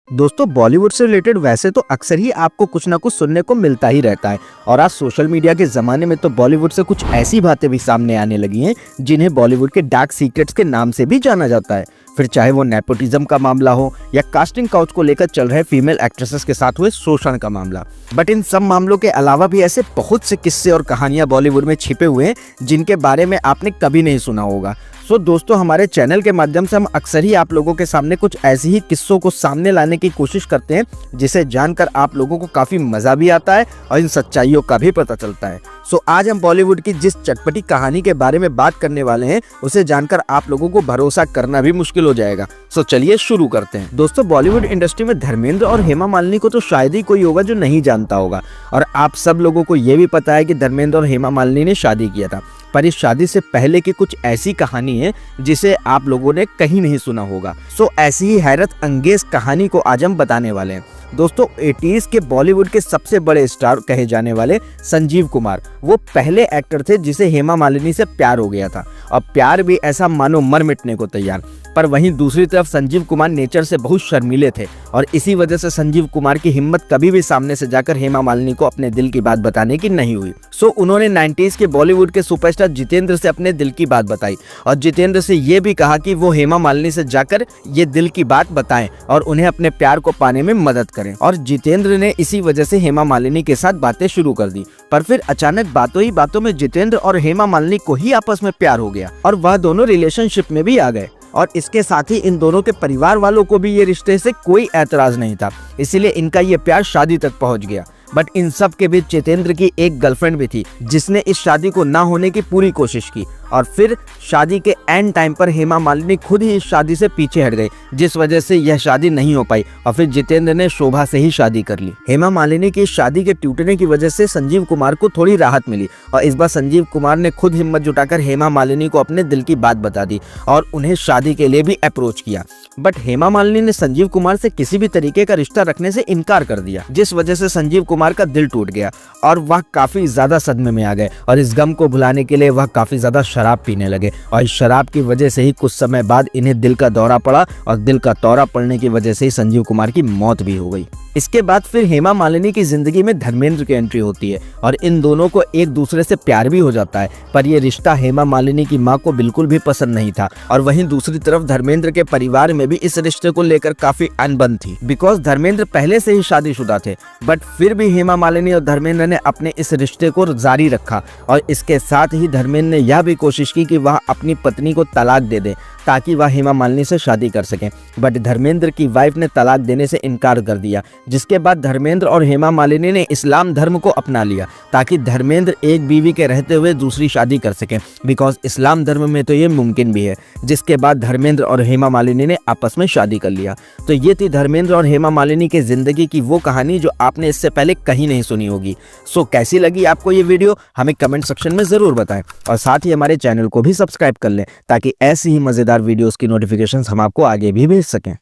दोस्तों बॉलीवुड से रिलेटेड वैसे तो अक्सर ही आपको कुछ ना कुछ सुनने को मिलता ही रहता है और आज सोशल मीडिया के ज़माने में तो बॉलीवुड से कुछ ऐसी बातें भी सामने आने लगी हैं जिन्हें बॉलीवुड के डार्क सीक्रेट्स के नाम से भी जाना जाता है। फिर चाहे वो नेपोटिज्म का मामला हो या कास्टिंग काउच को लेकर चल रहे फीमेल एक्ट्रेसेस के साथ हुए शोषण का मामला। बट इन सब मामलों के अलावा भी ऐसे बहुत से किस्से और कहानियां बॉलीवुड में छिपे हुए हैं जिनके बारे में आपने कभी नहीं सुना होगा। सो दोस्तों हमारे चैनल के माध्यम से हम अक्सर ही आप लोगों के सामने कुछ ऐसे ही किस्सों को सामने लाने की कोशिश करते हैं जिसे जानकर आप लोगों को काफ़ी मज़ा भी आता है और इन सच्चाइयों का भी पता चलता है। सो आज हम बॉलीवुड की जिस चटपटी कहानी के बारे में बात करने वाले हैं उसे जानकर आप लोगों को भरोसा करना भी मुश्किल हो जाएगा। सो चलिए शुरू करते हैं। दोस्तों बॉलीवुड इंडस्ट्री में धर्मेंद्र और हेमा मालिनी को तो शायद ही कोई होगा जो नहीं जानता होगा और आप सब लोगों को ये भी पता है कि धर्मेंद्र और हेमा मालिनी ने शादी किया था। पर इस शादी से पहले की कुछ ऐसी कहानी है जिसे आप लोगों ने कहीं नहीं सुना होगा। सो ऐसी ही हैरत अंगेज कहानी को आज हम बताने वाले हैं। दोस्तों 80s के बॉलीवुड के सबसे बड़े स्टार कहे जाने वाले संजीव कुमार वो पहले एक्टर थे जिसे हेमा मालिनी से प्यार हो गया था और प्यार भी ऐसा मानो मर मिटने को तैयार। पर वहीं दूसरी तरफ संजीव कुमार नेचर से बहुत शर्मीले थे और इसी वजह से संजीव कुमार की हिम्मत कभी भी सामने से जाकर हेमा मालिनी को अपने दिल की बात बताने की नहीं हुई। सो उन्होंने 90s के बॉलीवुड के सुपरस्टार जितेंद्र से अपने दिल की बात बताई और जितेंद्र से ये भी कहा कि वो हेमा मालिनी से जाकर ये दिल की बात बताएं और उन्हें अपने प्यार को पाने में मदद करें। और जितेंद्र ने इसी वजह से हेमा मालिनी के साथ बातें शुरू कर दी। पर फिर अचानक बातों ही बातों में जितेंद्र और हेमा मालिनी को ही आपस में प्यार हो गया और वह दोनों रिलेशनशिप में भी आ गए और इसके साथ ही इन दोनों के परिवार वालों को भी ये रिश्ते से कोई ऐतराज नहीं था, इसीलिए इनका ये प्यार शादी तक पहुंच गया। बट इन सब के बीच जितेंद्र की एक गर्लफ्रेंड भी थी जिसने इस शादी को ना होने की पूरी कोशिश की और फिर शादी के एंड टाइम पर हेमा मालिनी खुद ही इस शादी से पीछे हट गई जिस वजह से यह शादी नहीं हो पाई और फिर जितेंद्र ने शोभा से ही शादी कर ली। हेमा मालिनी की शादी के टूटने की वजह से संजीव कुमार को थोड़ी राहत मिली और इस बार संजीव कुमार ने खुद हिम्मत जुटाकर हेमा मालिनी को अपने दिल की बात बता दी और उन्हें शादी के लिए भी अप्रोच किया। बट हेमा मालिनी ने संजीव कुमार से किसी भी तरीके का रिश्ता रखने से इनकार कर दिया जिस वजह से संजीव कुमार का दिल टूट गया और वह काफी ज्यादा सदमे में आ गए और इस गम को भुलाने के लिए वह काफी ज्यादा शराब पीने लगे और इस शराब की वजह से ही कुछ समय बाद इन्हें दिल का दौरा पड़ा और दिल का दौरा पड़ने की वजह से ही संजीव कुमार की मौत भी हो गई। इसके बाद फिर हेमा मालिनी की जिंदगी में धर्मेंद्र की एंट्री होती है और इन दोनों को एक दूसरे से प्यार भी हो जाता है। पर यह रिश्ता हेमा मालिनी की मां को बिल्कुल भी पसंद नहीं था और वहीं दूसरी तरफ धर्मेंद्र के परिवार में भी इस रिश्ते को लेकर काफी अनबन थी बिकॉज धर्मेंद्र पहले से ही शादीशुदा थे। बट फिर भी हेमा मालिनी और धर्मेंद्र ने अपने इस रिश्ते को जारी रखा और इसके साथ ही धर्मेंद्र ने यह भी कोशिश की कि वह अपनी पत्नी को तलाक दे दे ताकि वह हेमा मालिनी से शादी कर सके। बट धर्मेंद्र की वाइफ ने तलाक देने से इनकार कर दिया जिसके बाद धर्मेंद्र और हेमा मालिनी ने इस्लाम धर्म को अपना लिया ताकि धर्मेंद्र एक बीवी के रहते हुए दूसरी शादी कर सके बिकॉज इस्लाम धर्म में तो ये मुमकिन भी है। जिसके बाद धर्मेंद्र और हेमा मालिनी ने आपस में शादी कर लिया। तो ये थी धर्मेंद्र और हेमा मालिनी की जिंदगी की वो कहानी जो आपने इससे पहले कहीं नहीं सुनी होगी। सो कैसी लगी आपको ये वीडियो हमें कमेंट सेक्शन में जरूर बताएं और साथ ही हमारे चैनल को भी सब्सक्राइब कर लें ताकि ऐसी ही मजेदार वीडियोस की नोटिफिकेशंस हम आपको आगे भी भेज सकें।